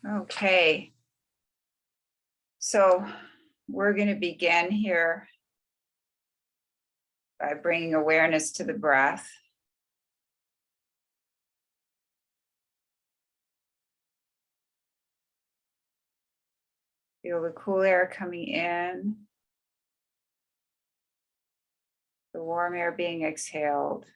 Okay, so we're going to begin here by bringing awareness to the breath. Feel the cool air coming in, the warm air being exhaled.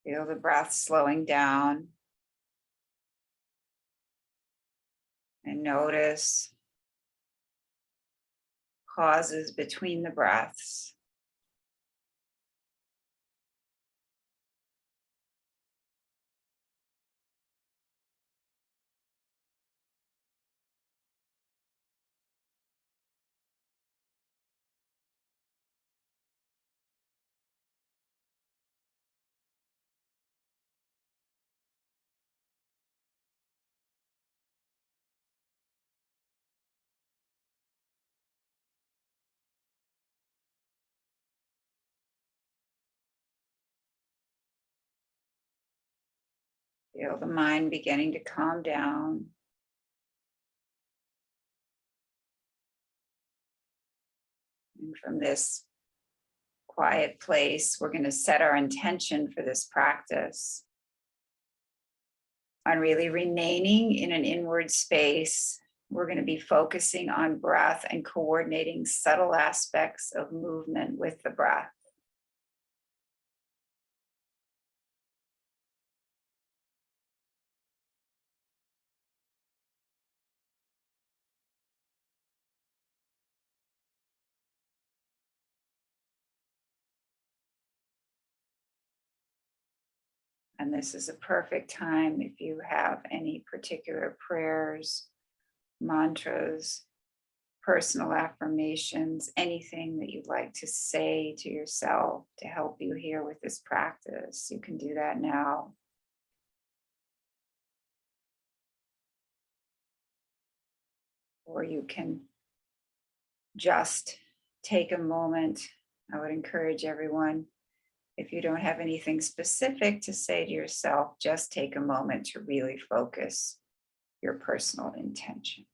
Feel the breath slowing down. And notice pauses between the breaths. Feel the mind beginning to calm down. And from this quiet place, we're going to set our intention for this practice on really remaining in an inward space. We're going to be focusing on breath and coordinating subtle aspects of movement with the breath. And this is a perfect time if you have any particular prayers, mantras, personal affirmations, anything that you'd like to say to yourself to help you here with this practice. You can do that now. Or you can just take a moment. I would encourage everyone, if you don't have anything specific to say to yourself, just take a moment to really focus your personal intention.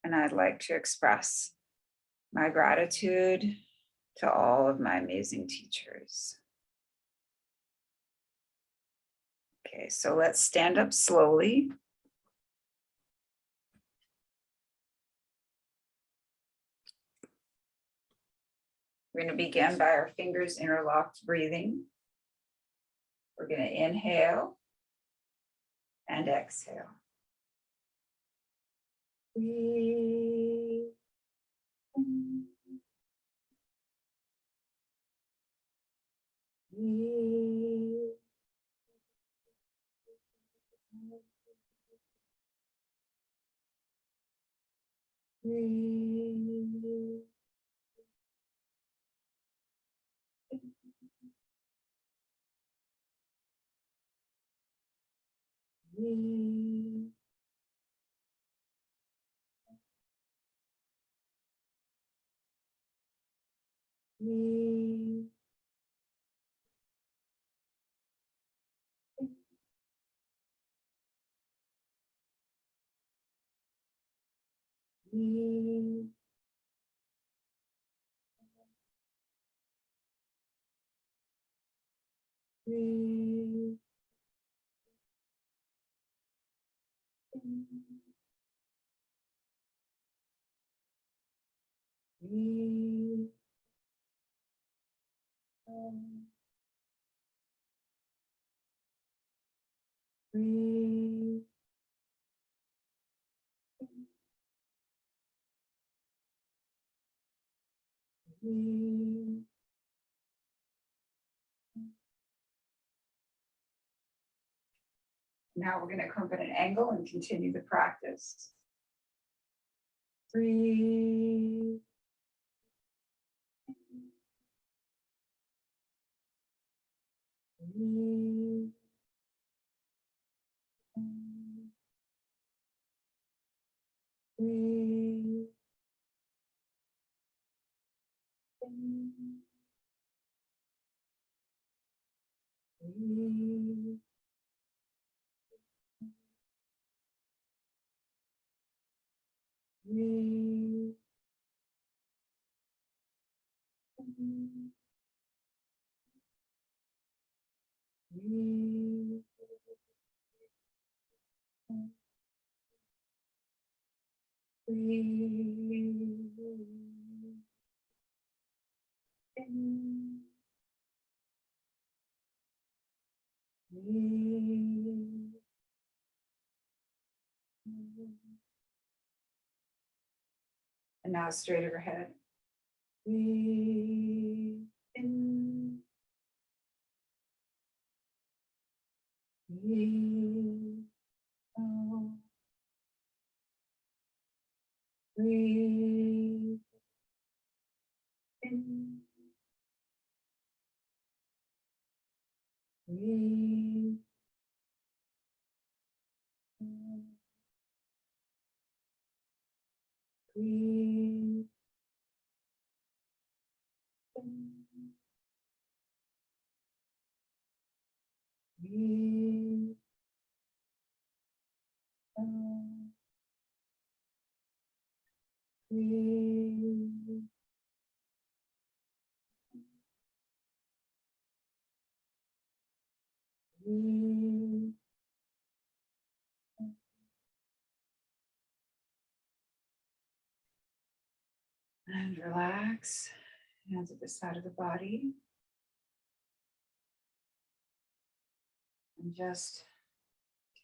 And I'd like to express my gratitude to all of my amazing teachers. Okay, so let's stand up slowly. We're going to begin by our fingers interlocked breathing. We're going to inhale and exhale. Breathe. Breathe. Breathe. Breathe. Breathe. Breathe. Breathe. Breathe. Breathe. Breathe. Now we're going to come at an angle and continue the practice. Breathe. Breathe. Breathe. Breathe. Breathe. Breathe. And now straight overhead. Breathe in. Breathe out. Breathe in. Breathe out. Breathe in. Breathe out. Breathe. Breathe. And relax. Hands at the side of the body. And just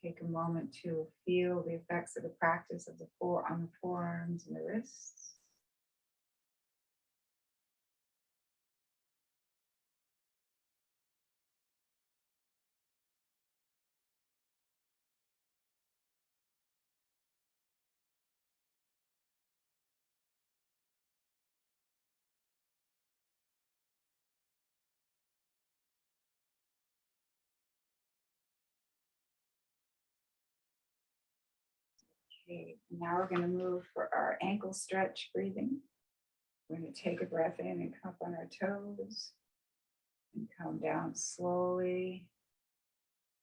take a moment to feel the effects of the practice of the on the forearms and the wrists. Okay, now we're going to move for our ankle stretch breathing. We're going to take a breath in and come up on our toes and come down slowly.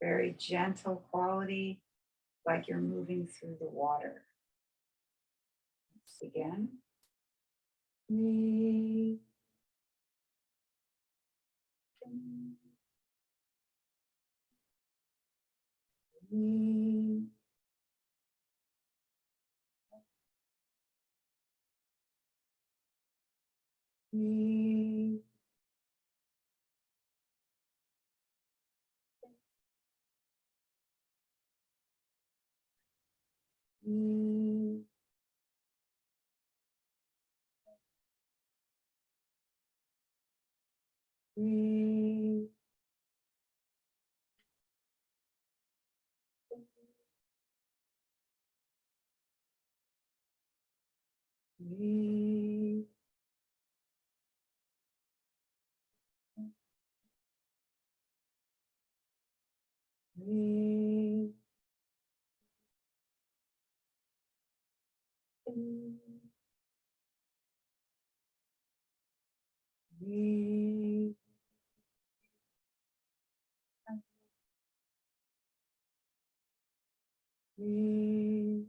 Very gentle quality, like you're moving through the water. Let's begin. Breathe. Breathe. Breathe. Breathe. Breathe. Breathe. Breathe. Breathe. Breathe.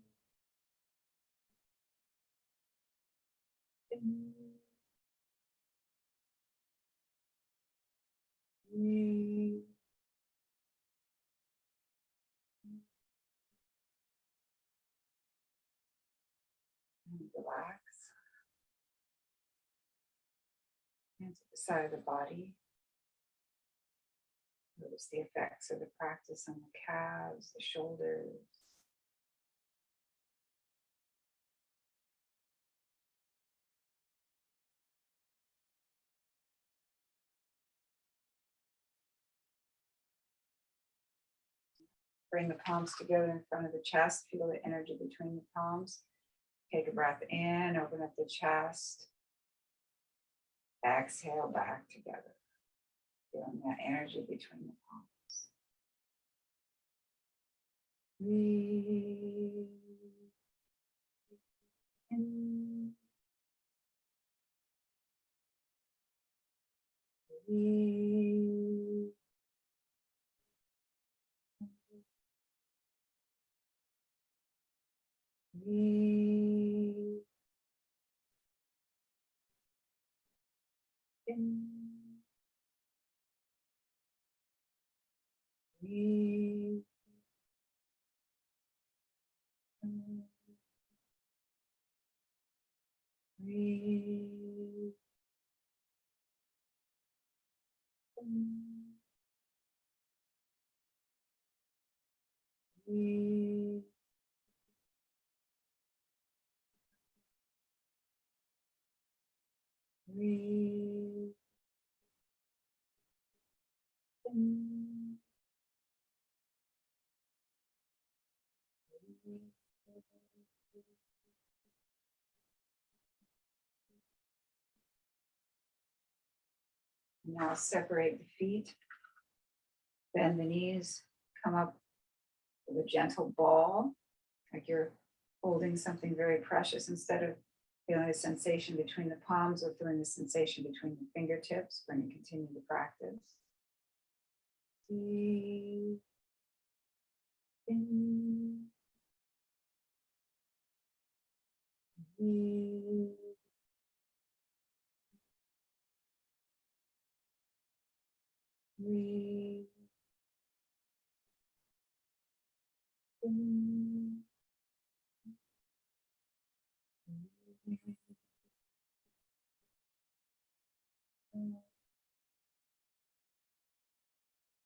relax. Hands at the side of the body. Notice the effects of the practice on the calves, the shoulders. Bring the palms together in front of the chest. Feel the energy between the palms. Take a breath in, open up the chest. Exhale back together. Feeling that energy between the palms. Breathe in. Breathe. Breathe in. Breathe in. Breathe in. Breathe. Breathe in. Now separate the feet, bend the knees, come up with a gentle ball, like you're holding something very precious. Instead of feeling a sensation between the palms or feeling the sensation between the fingertips, we're going to continue the practice. Breathe in. Breathe. Breathe in.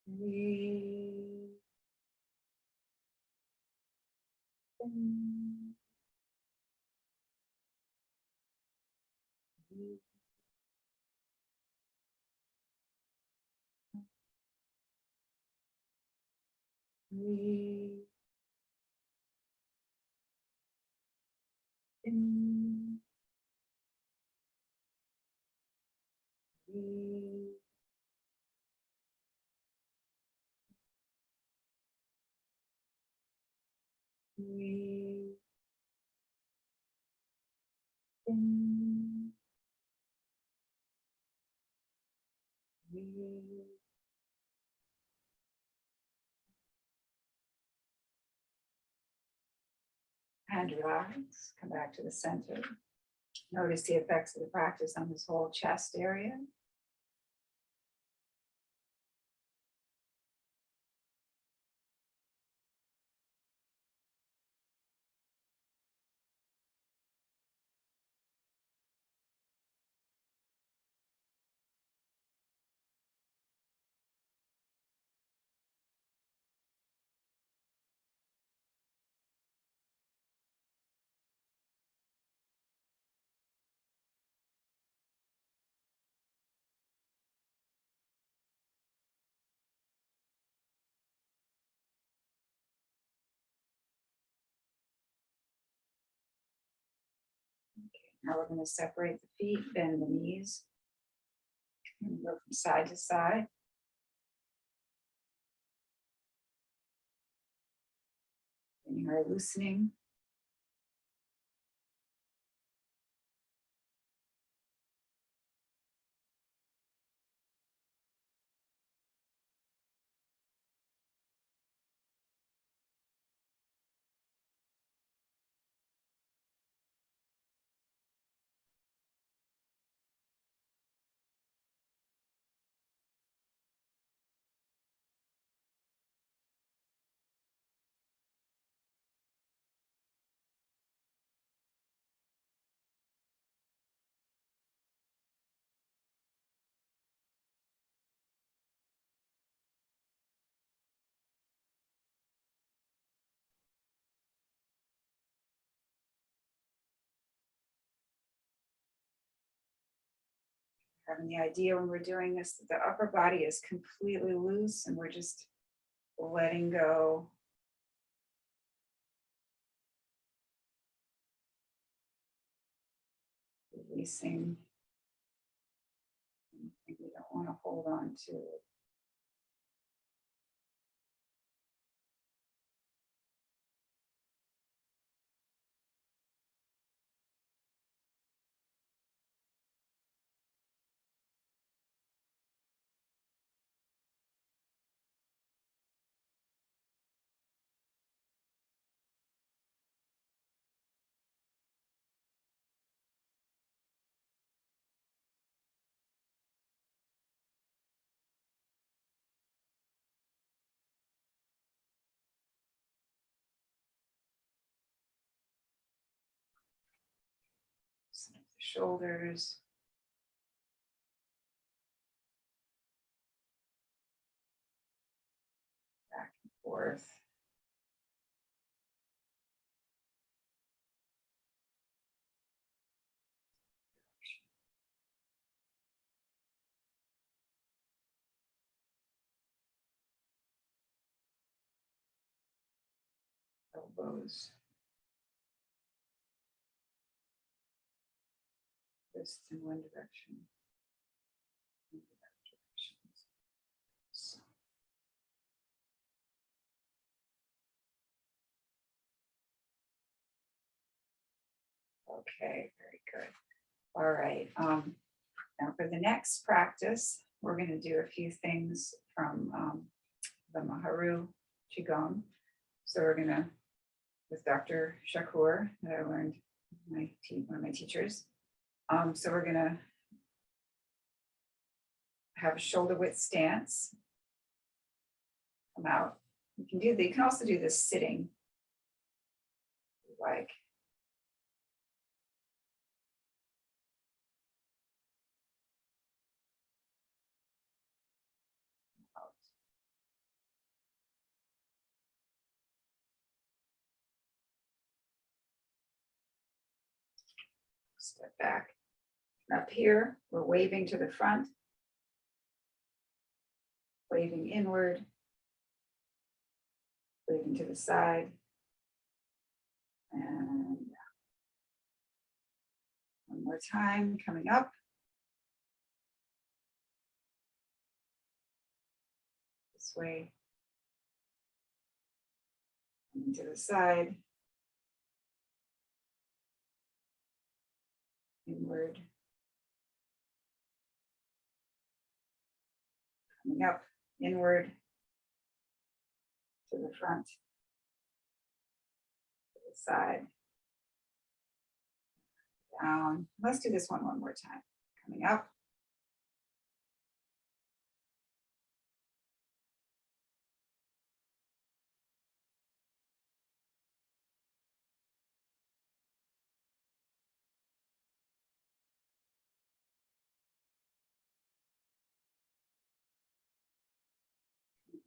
Breathe in. Breathe in. Breathe. Breathe in. Breathe. And relax. Come back to the center. Notice the effects of the practice on this whole chest area. Now we're going to separate the feet, bend the knees, and go from side to side. And you are loosening. Having the idea when we're doing this, that the upper body is completely loose and we're just letting go. Releasing anything we don't want to hold on to. The shoulders. Back and forth. Elbows. Wrists in one direction. In the other directions. So. Okay, very good. All right. Now for the next practice, we're going to do a few things from the Maharu QiGong. So we're going to, with Dr. Shakur, that I learned one of my teachers. So we're going to have a shoulder width stance. Come out. You can also do this sitting, like. Step back. Up here, we're waving to the front, waving inward, waving to the side, and one more time, coming up. This way, coming to the side, inward, coming up, inward, to the front, to the side, down. Let's do this one more time. Coming up,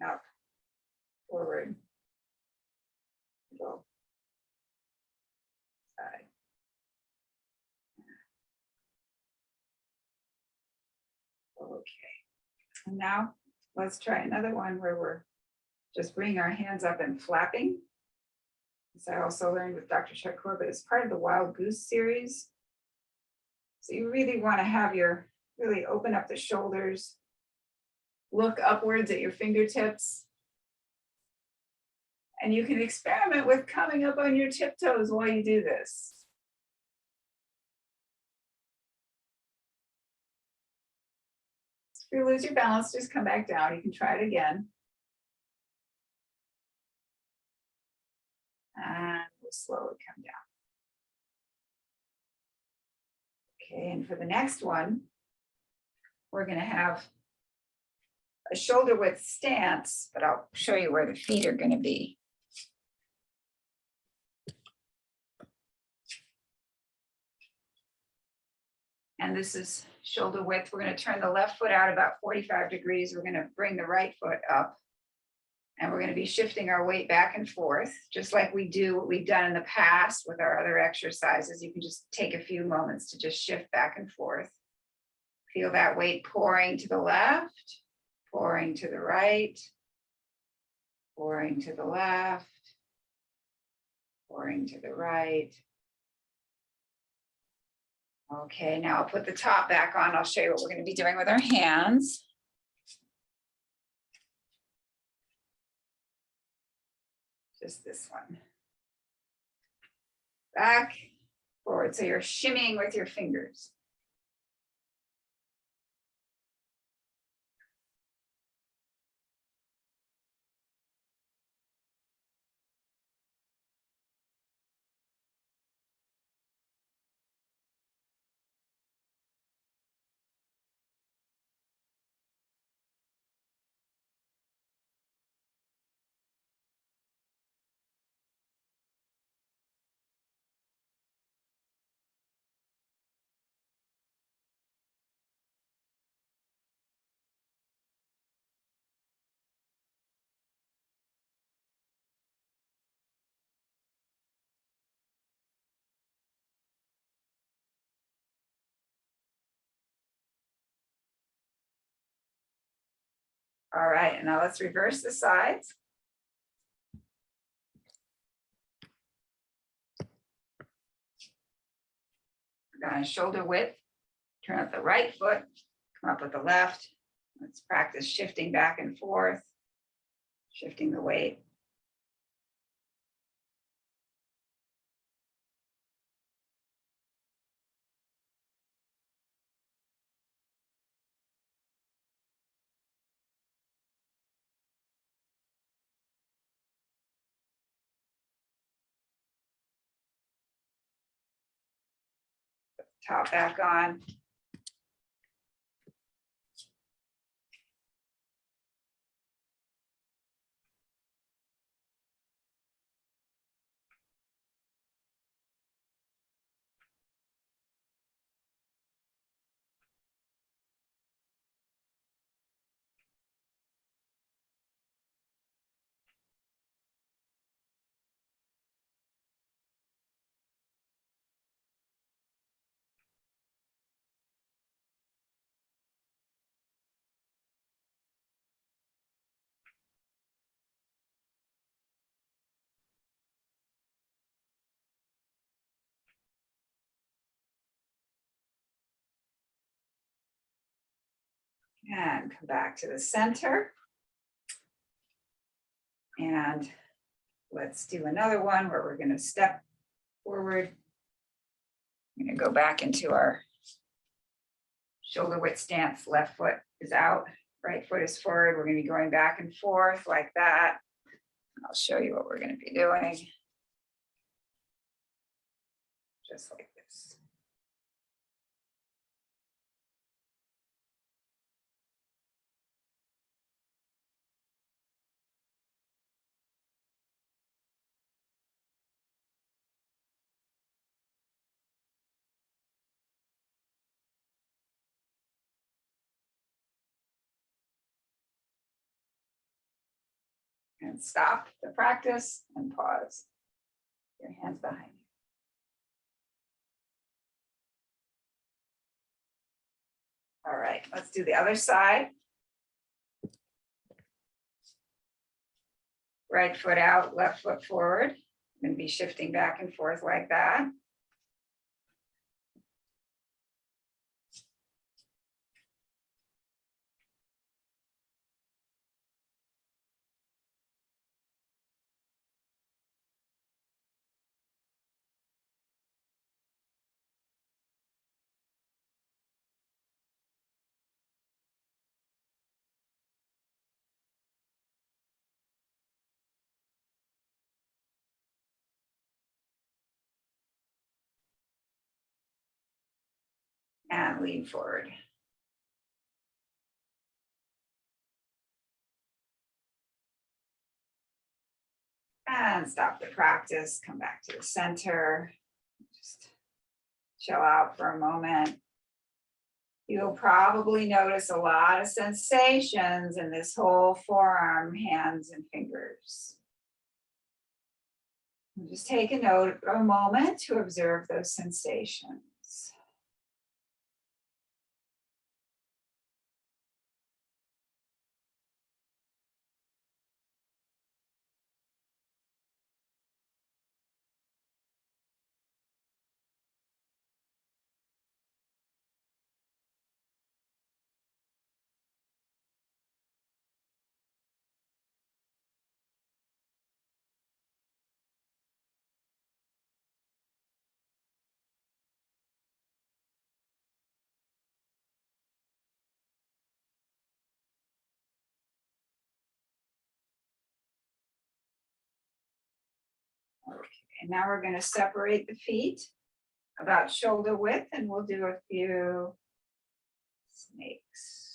up, forward, middle, side. Okay, and now let's try another one where we're just bringing our hands up and flapping. This I also learned with Dr. Shakur, but it's part of the Wild Goose series. So you really want to have really open up the shoulders, look upwards at your fingertips. And you can experiment with coming up on your tiptoes while you do this. If you lose your balance, just come back down. You can try it again. And we'll slowly come down. Okay, and for the next one, we're going to have a shoulder width stance, but I'll show you where the feet are going to be. And this is shoulder width. We're going to turn the left foot out about 45 degrees. We're going to bring the right foot up. And we're going to be shifting our weight back and forth, just like we do what we've done in the past with our other exercises. You can just take a few moments to just shift back and forth. Feel that weight pouring to the left, pouring to the right, pouring to the left, pouring to the right. Okay, now I'll put the top back on. I'll show you what we're going to be doing with our hands. Just this one. Back, forward. So you're shimmying with your fingers. All right, and now let's reverse the sides. We're going to shoulder width, turn up the right foot, come up with the left. Let's practice shifting back and forth, shifting the weight. Top back on. And come back to the center. And let's do another one where we're going to step forward. I'm going to go back into our shoulder width stance. Left foot is out, right foot is forward. We're going to be going back and forth like that. I'll show you what we're going to be doing. Just like this. And stop the practice and pause. Your hands behind you. All right, let's do the other side. Right foot out, left foot forward. I'm going to be shifting back and forth like that. And lean forward. And stop the practice, come back to the center. Just chill out for a moment. You'll probably notice a lot of sensations in this whole forearm, hands, and fingers. Just take a moment to observe those sensations. and now we're going to separate the feet about shoulder width, and we'll do a few snakes.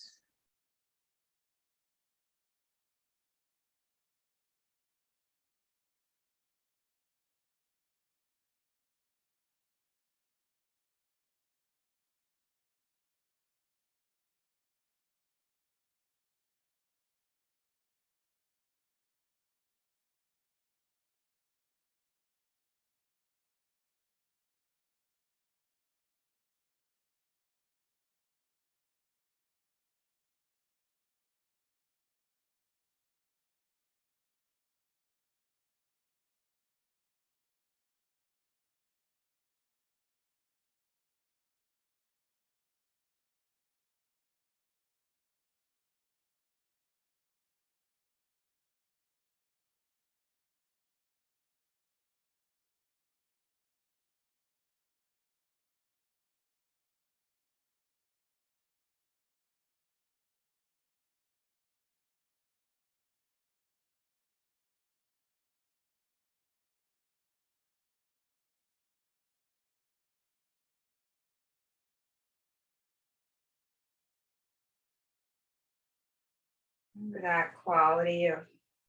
That quality of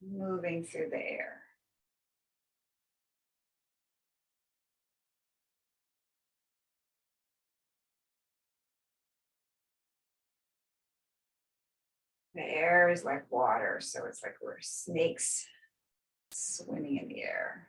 moving through the air. The air is like water, so it's like we're snakes swimming in the air.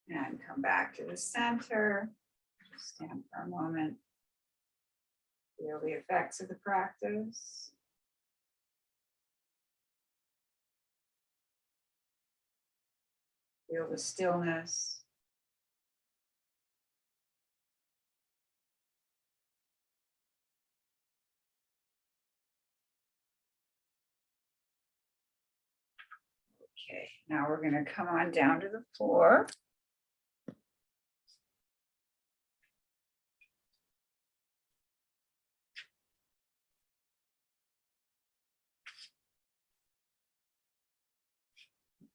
And come back to the center. Stand for a moment. Feel the effects of the practice. Feel the stillness. Okay, now we're going to come on down to the floor.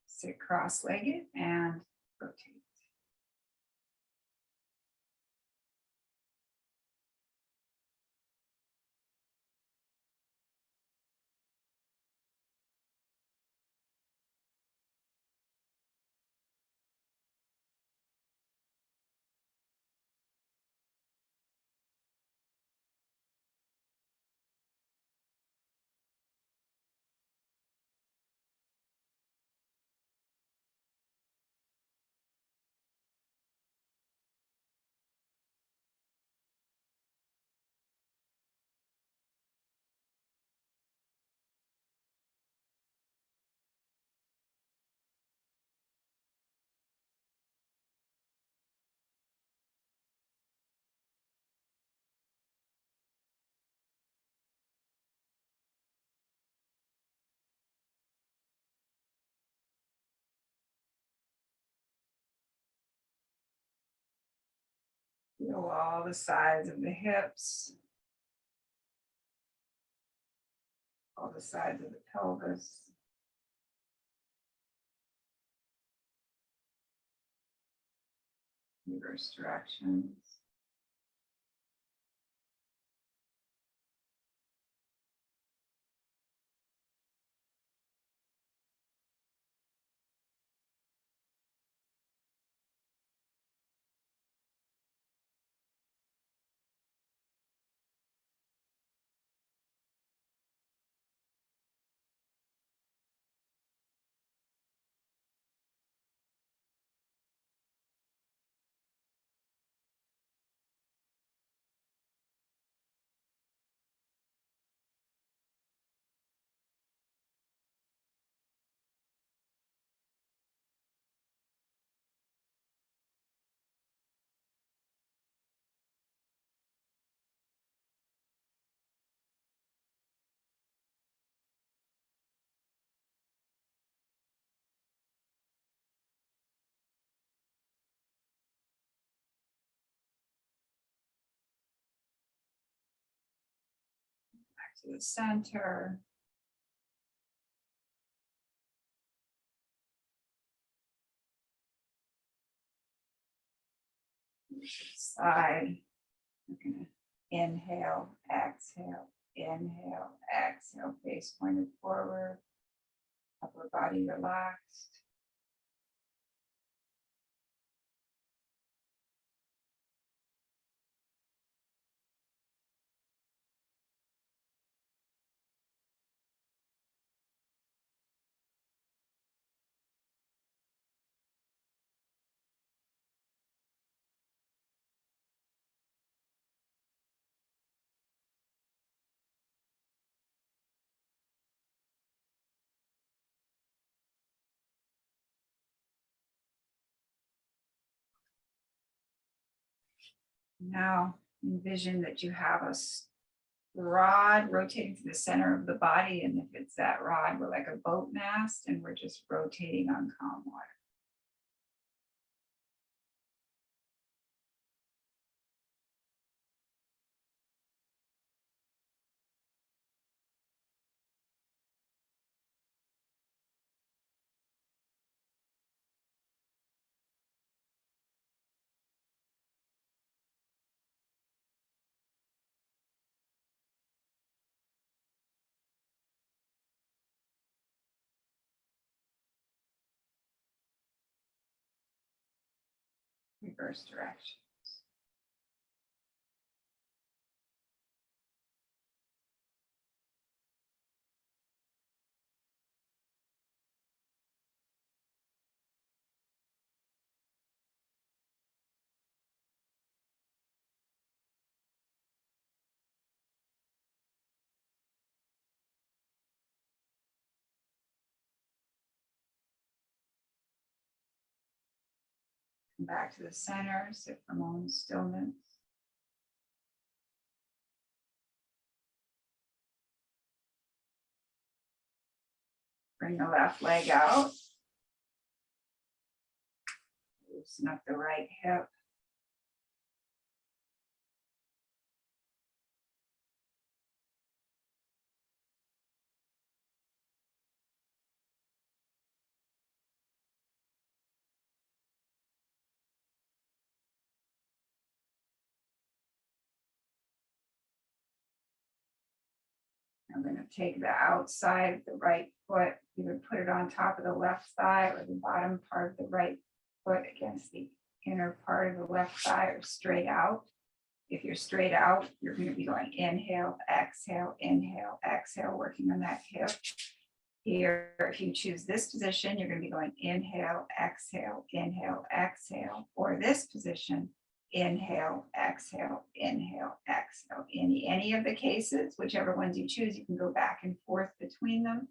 Sit cross-legged and rotate. Feel all the sides of the hips, all the sides of the pelvis. Reverse directions. Back to the center. Side. We're going to inhale, exhale, face pointed forward, upper body relaxed. Now envision that you have a rod rotating to the center of the body, and if it's that rod, we're like a boat mast and we're just rotating on calm water. Reverse direction. Come back to the center, sit for a moment, stillness. Bring the left leg out. Loosen up the right hip. I'm going to take the outside of the right foot, either put it on top of the left thigh or the bottom part of the right foot against the inner part of the left thigh, or straight out. If you're straight out, you're going to be going inhale, exhale, working on that hip. Here, if you choose this position, you're going to be going inhale, exhale, or this position, inhale, exhale. In any of the cases, whichever ones you choose, you can go back and forth between them.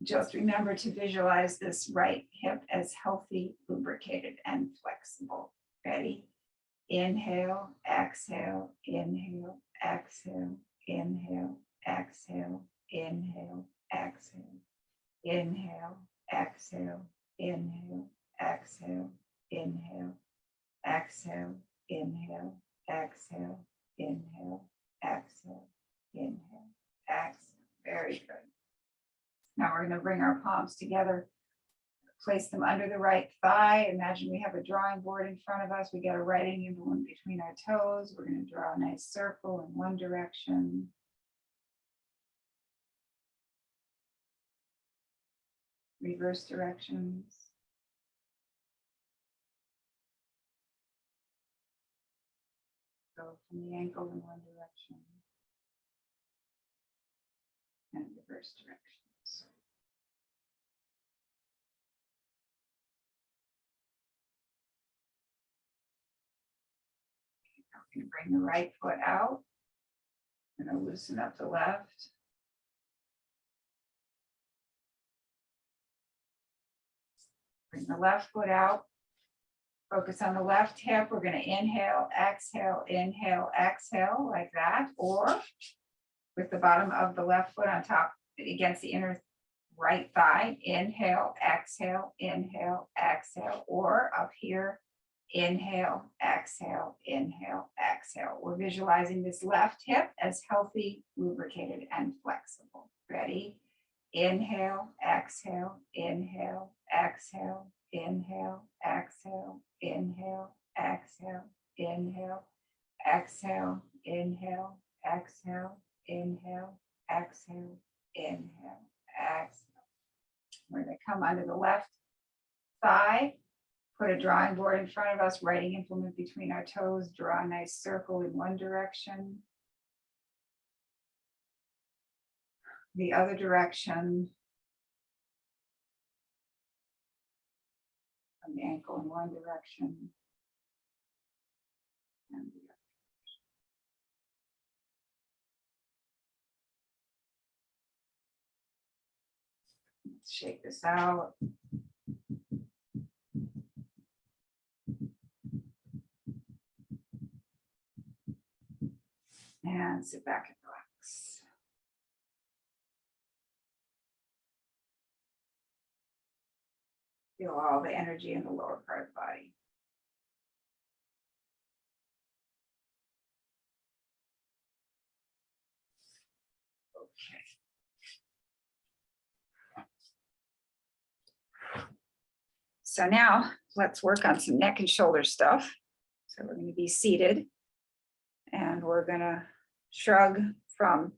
Just remember to visualize this right hip as healthy, lubricated, and flexible. Ready? Inhale, exhale, inhale, exhale, inhale, exhale, inhale, exhale, inhale, exhale, inhale, exhale, inhale, exhale, inhale, exhale, inhale, exhale, inhale, exhale. Very good. Now we're going to bring our palms together, place them under the right thigh. Imagine we have a drawing board in front of us. We got a writing implement between our toes. We're going to draw a nice circle in one direction. Reverse directions. Go from the ankle in one direction and reverse directions. Now we're going to bring the right foot out. I'm going to loosen up the left. Bring the left foot out. Focus on the left hip. We're going to inhale, exhale, like that. Or with the bottom of the left foot on top against the inner right thigh. Inhale, exhale, or up here. Inhale, exhale. We're visualizing this left hip as healthy, lubricated, and flexible. Ready? Inhale, exhale, inhale, exhale, inhale, exhale, inhale, exhale, inhale, exhale, inhale, exhale, inhale, exhale, inhale, exhale. We're going to come under the left thigh, put a drawing board in front of us, writing implement between our toes, draw a nice circle in one direction. The other direction, from the ankle in one direction, and the other. Let's shake this out. And sit back and relax. Feel all the energy in the lower part of the body. Okay. So now let's work on some neck and shoulder stuff. So we're going to be seated and we're going to shrug from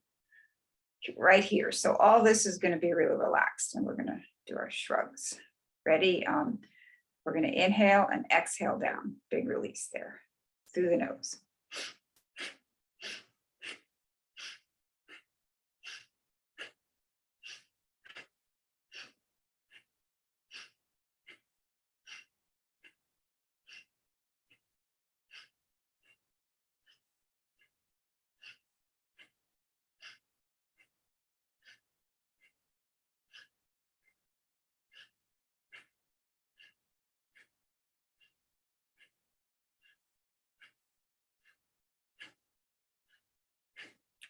right here. So all this is going to be really relaxed and we're going to do our shrugs. Ready? We're going to inhale and exhale down. Big release there through the nose.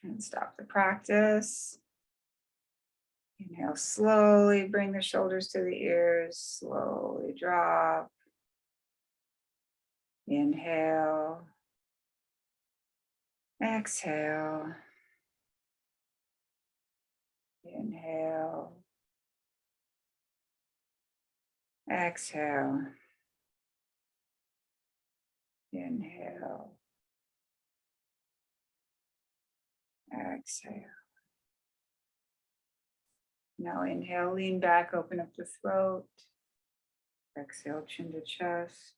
And stop the practice. Inhale, slowly bring the shoulders to the ears, slowly drop. Inhale, exhale. Inhale, exhale. Inhale, exhale. Now inhale, lean back, open up the throat. Exhale, chin to chest.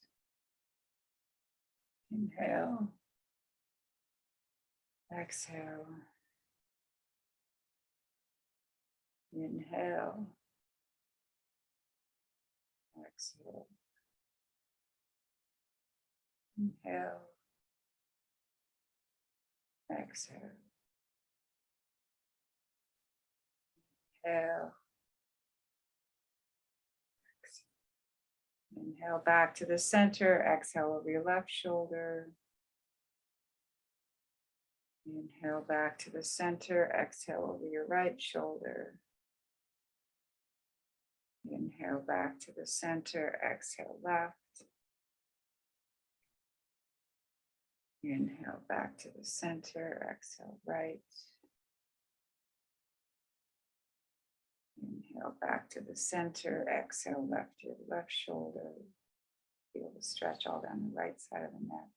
Inhale, exhale. Inhale, exhale. Inhale, exhale. Inhale, exhale. Inhale back to the center, exhale over your left shoulder. Inhale back to the center, exhale over your right shoulder. Inhale back to the center, exhale left. Inhale back to the center, exhale right. Inhale back to the center, exhale left your left shoulder. Feel the stretch all down the right side of the neck.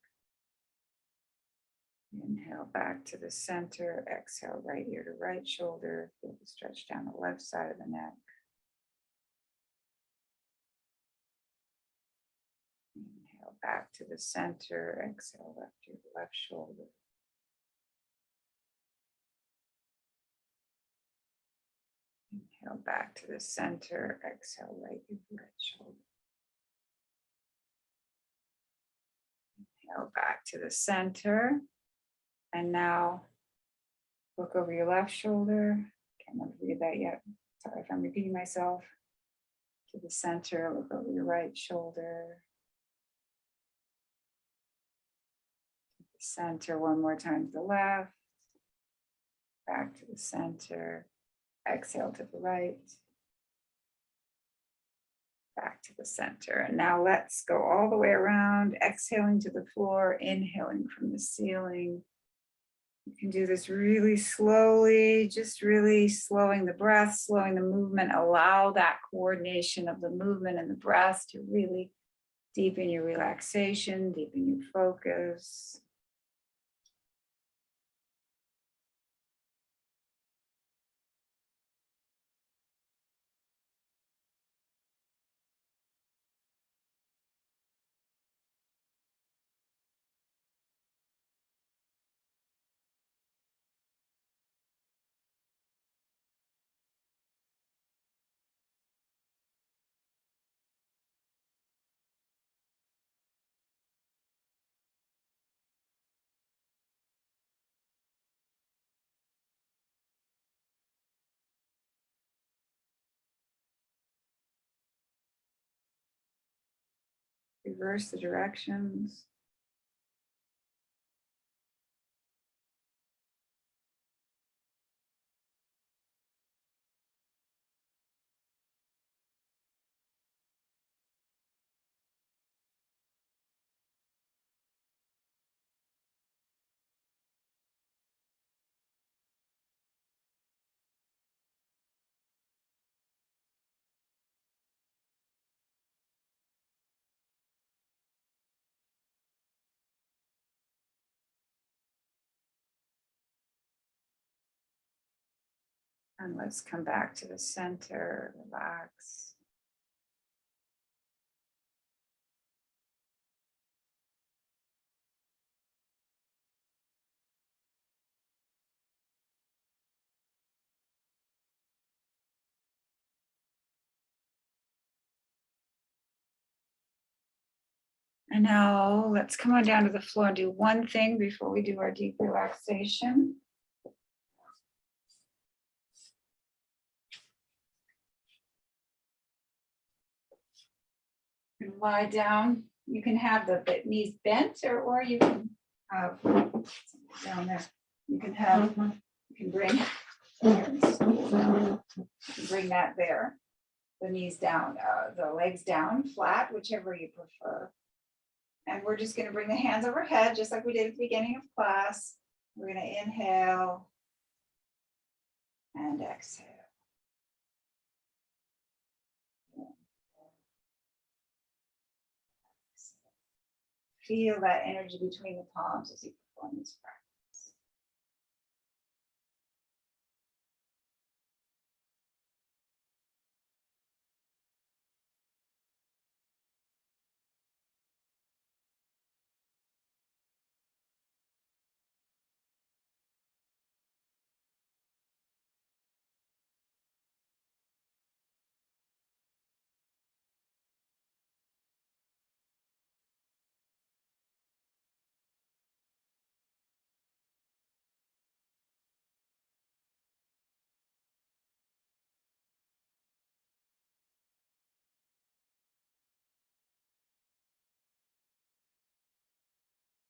Inhale back to the center, exhale right ear to right shoulder. Feel the stretch down the left side of the neck. Inhale back to the center, exhale left ear to left shoulder. Inhale back to the center, exhale right ear to right shoulder. Inhale back to the center. And now look over your left shoulder. Can't remember if we did that yet. Sorry if I'm repeating myself. To the center, look over your right shoulder. To the center, one more time to the left. Back to the center. Exhale to the right. Back to the center. And now let's go all the way around, exhaling to the floor, inhaling from the ceiling. You can do this really slowly, just really slowing the breath, slowing the movement. Allow that coordination of the movement and the breath to really deepen your relaxation, deepen your focus. Reverse the directions. And let's come back to the center, relax. And now let's come on down to the floor and do one thing before we do our deep relaxation. You can lie down. You can have the knees bent, or you can have down there. You can have, you can bring, bring that there. The knees down, the legs down, flat, whichever you prefer. And we're just going to bring the hands overhead, just like we did at the beginning of class. We're going to inhale and exhale. Feel that energy between the palms as you perform this practice.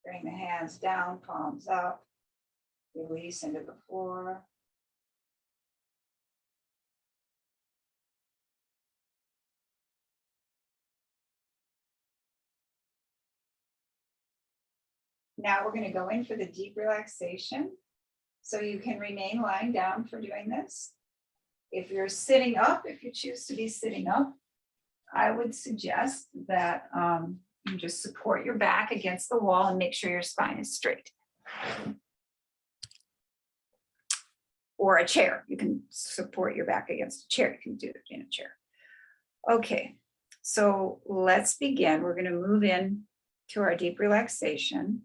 Bring the hands down, palms up, release into the floor. Now we're going to go in for the deep relaxation. So you can remain lying down for doing this. If you're sitting up, if you choose to be sitting up, I would suggest that you just support your back against the wall and make sure your spine is straight. Or a chair. You can support your back against a chair. You can do it in a chair. Okay, so let's begin. We're going to move in to our deep relaxation.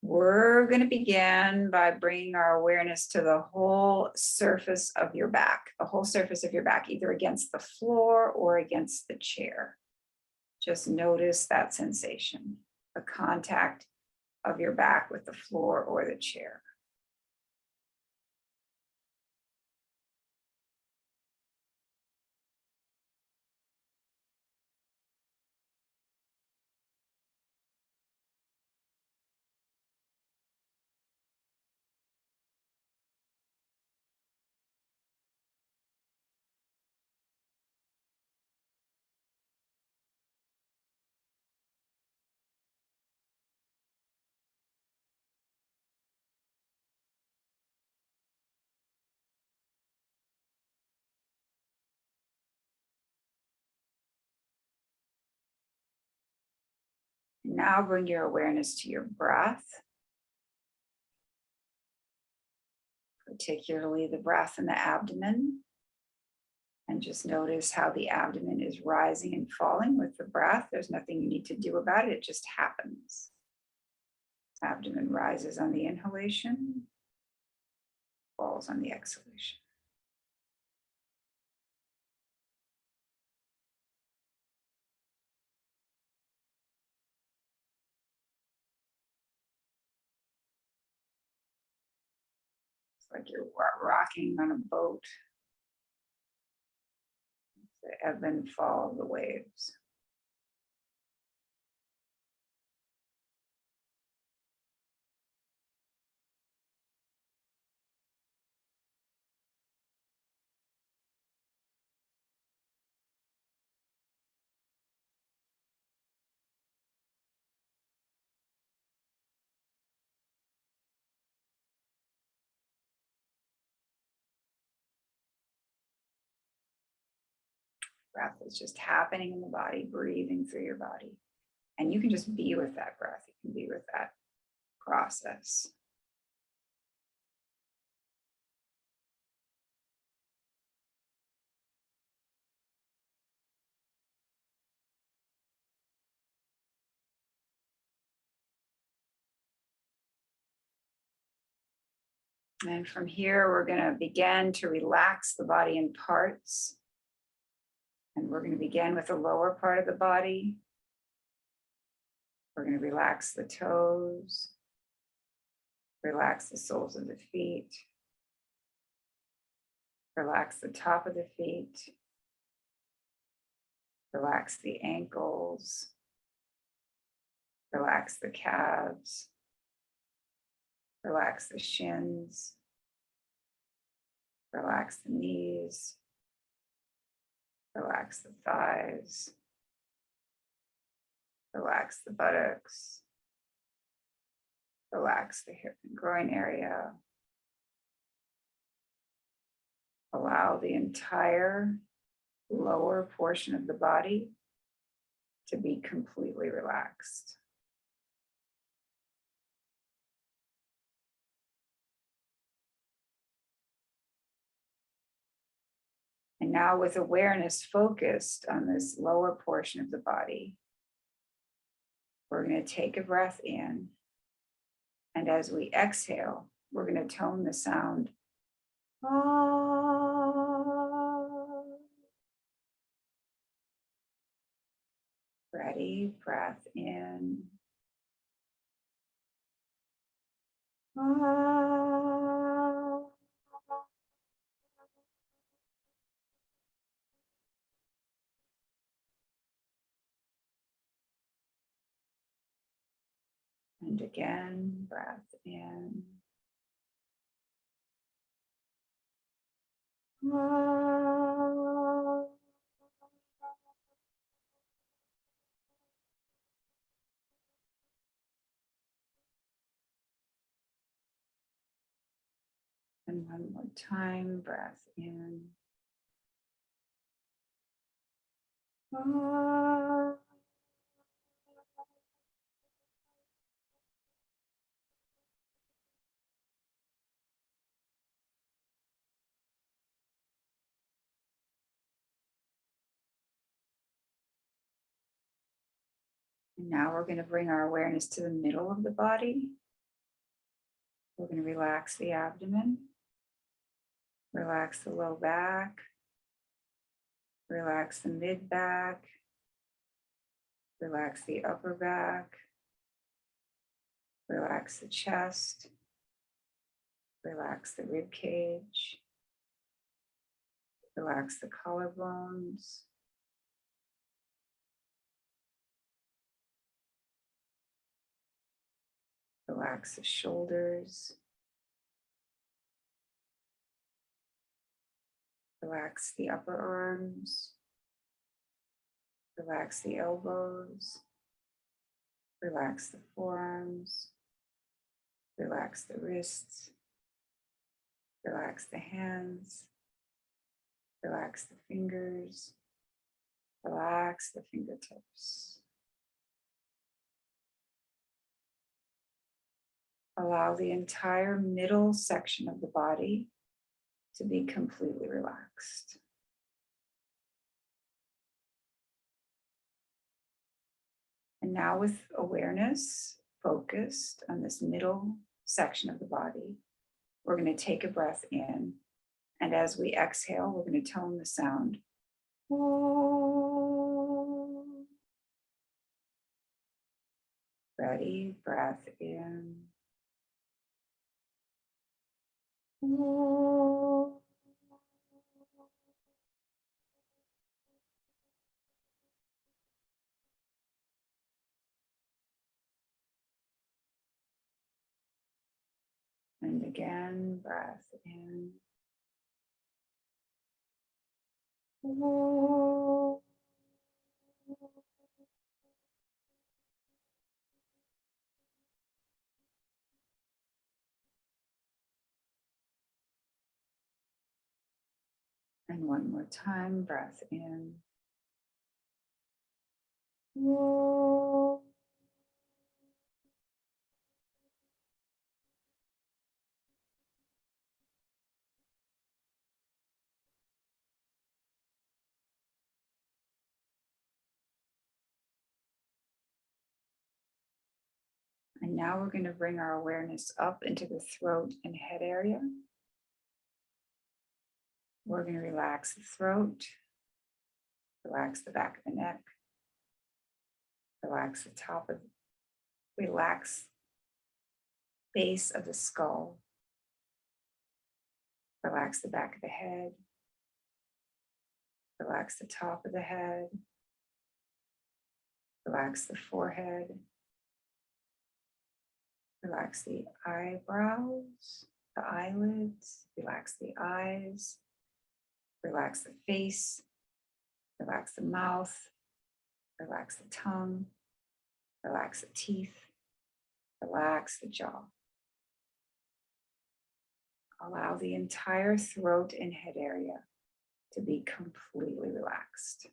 We're going to begin by bringing our awareness to the whole surface of your back, the whole surface of your back, either against the floor or against the chair. Just notice that sensation, the contact of your back with the floor or the chair. Now bring your awareness to your breath, particularly the breath in the abdomen. And just notice how the abdomen is rising and falling with the breath. There's nothing you need to do about it. It just happens. Abdomen rises on the inhalation, falls on the exhalation. It's like you're rocking on a boat. The ebb and fall of the waves. Breath is just happening in the body, breathing through your body. And you can just be with that breath. You can be with that process. And from here, we're going to begin to relax the body in parts. And we're going to begin with the lower part of the body. We're going to relax the toes, relax the soles of the feet, relax the top of the feet, relax the ankles, relax the calves, relax the shins, relax the knees, relax the thighs, relax the buttocks, relax the hip and groin area. Allow the entire lower portion of the body to be completely relaxed. And now with awareness focused on this lower portion of the body, we're going to take a breath in. And as we exhale, we're going to tone the sound. Ready, breath in. And again, breath in. And one more time, breath in. Ah. And now we're going to bring our awareness to the middle of the body. We're going to relax the abdomen, relax the low back, relax the mid back, relax the upper back, relax the chest, relax the rib cage, relax the collarbones, relax the shoulders, relax the upper arms, relax the elbows, relax the forearms, relax the wrists, relax the hands, relax the fingers, relax the fingertips. Allow the entire middle section of the body to be completely relaxed. And now, with awareness focused on this middle section of the body, we're going to take a breath in. And as we exhale, we're going to tone the sound. Ready? Breath in. And again, breath in. And one more time, breath in. And now we're going to bring our awareness up into the throat and head area. We're going to relax the throat, relax the back of the neck, relax the relax base of the skull, relax the back of the head, relax the top of the head, relax the forehead, relax the eyebrows, the eyelids, relax the eyes, relax the face, relax the mouth, relax the tongue, relax the teeth, relax the jaw. Allow the entire throat and head area to be completely relaxed.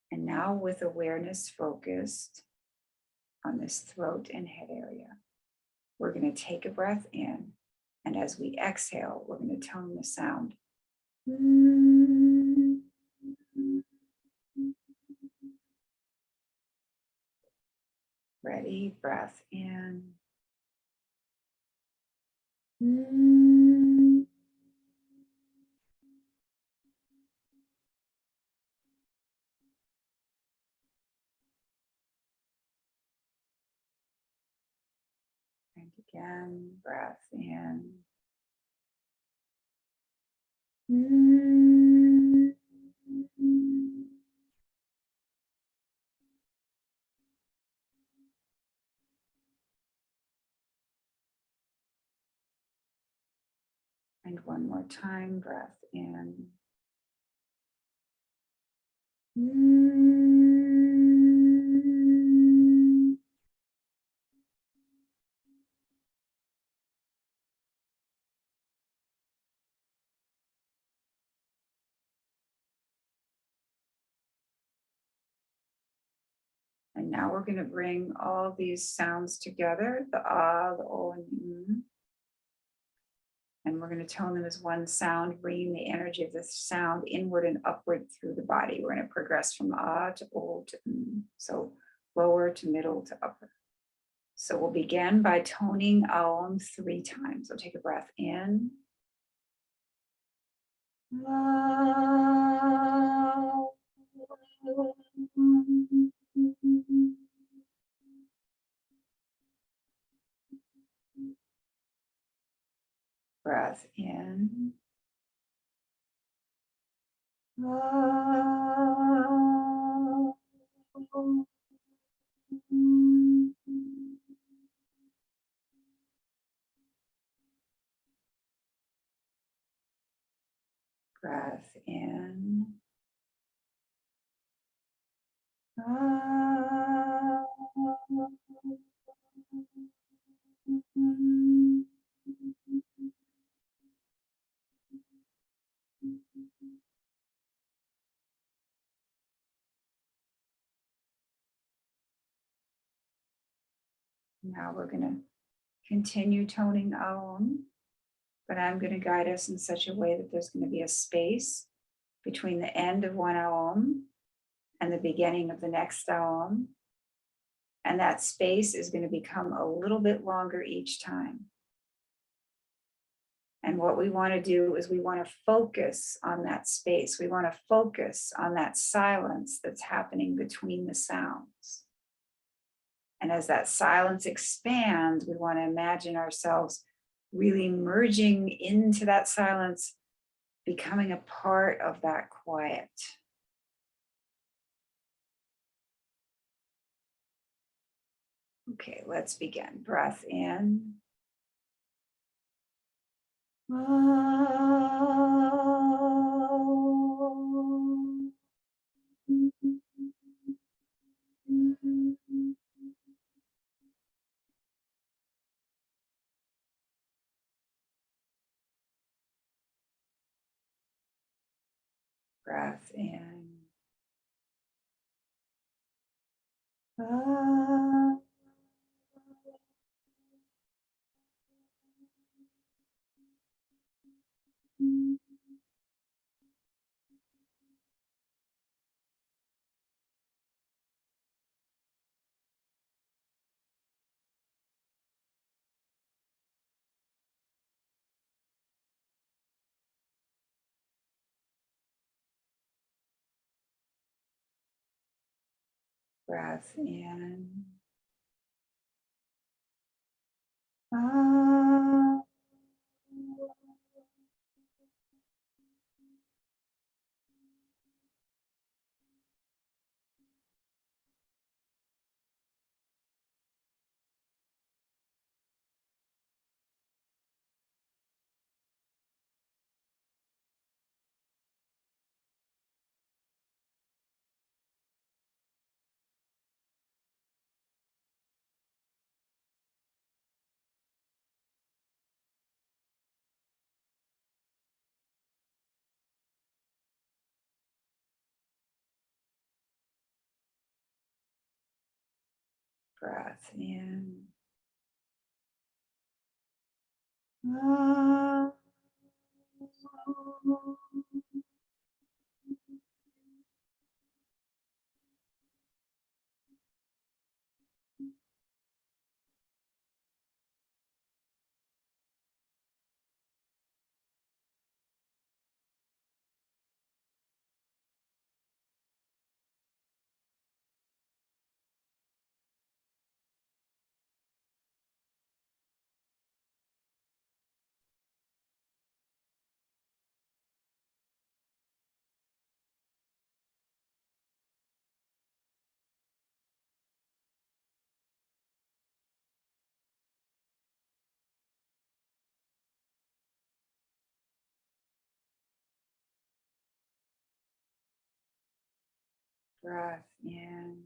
And now, with awareness focused on this throat and head area, we're going to take a breath in. And as we exhale, we're going to tone the sound. Ready? Breath in. And again, breath in. And one more time, breath in. And now we're going to bring all these sounds together, the ah, the o, and the and we're going to tone them as one sound, bringing the energy of the sound inward and upward through the body. We're going to progress from ah to o to so lower to middle to upper. So we'll begin by toning Aum 3 times. So take a breath in. Breath in. Breath in. Now we're going to continue toning Aum, but I'm going to guide us in such a way that there's going to be a space between the end of one Aum and the beginning of the next Aum. And that space is going to become a little bit longer each time. And what we want to do is we want to focus on that space. We want to focus on that silence that's happening between the sounds. And as that silence expands, we want to imagine ourselves really merging into that silence, becoming a part of that quiet. Okay, let's begin. Breath in. Breath in. Breath in. Breath in. Breath in.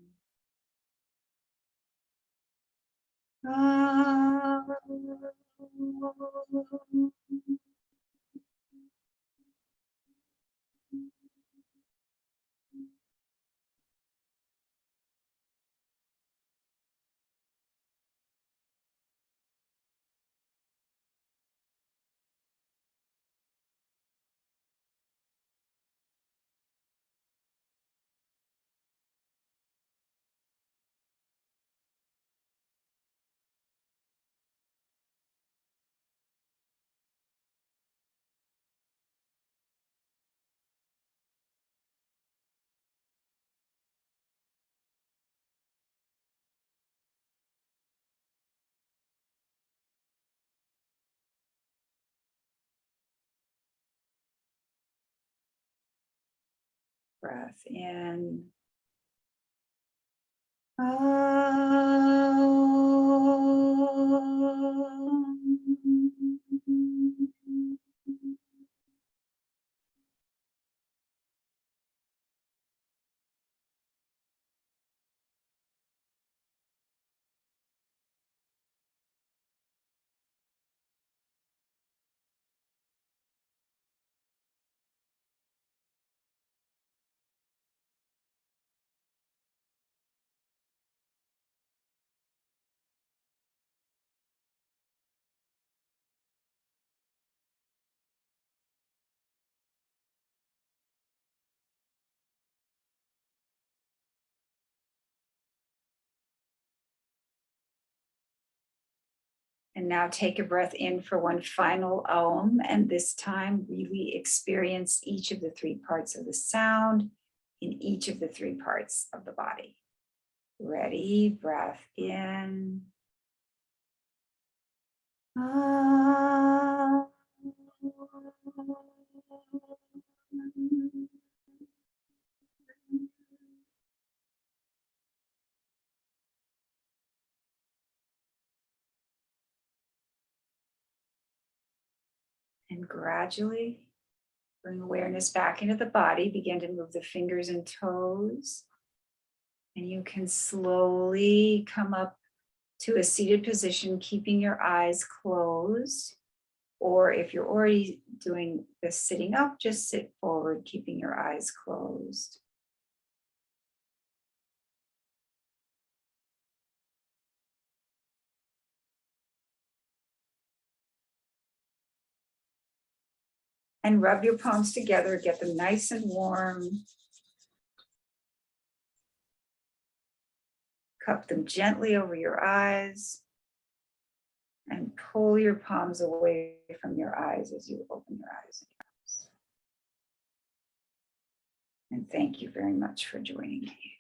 breath in. And now take a breath in for one final Om, and this time really experience each of the three parts of the sound in each of the three parts of the body. Ready, breath in. And gradually bring awareness back into the body. Begin to move the fingers and toes. And you can slowly come up to a seated position, keeping your eyes closed. Or if you're already doing this sitting up, just sit forward, keeping your eyes closed. And rub your palms together, get them nice and warm. Cup them gently over your eyes. And pull your palms away from your eyes as you open your eyes. And thank you very much for joining me.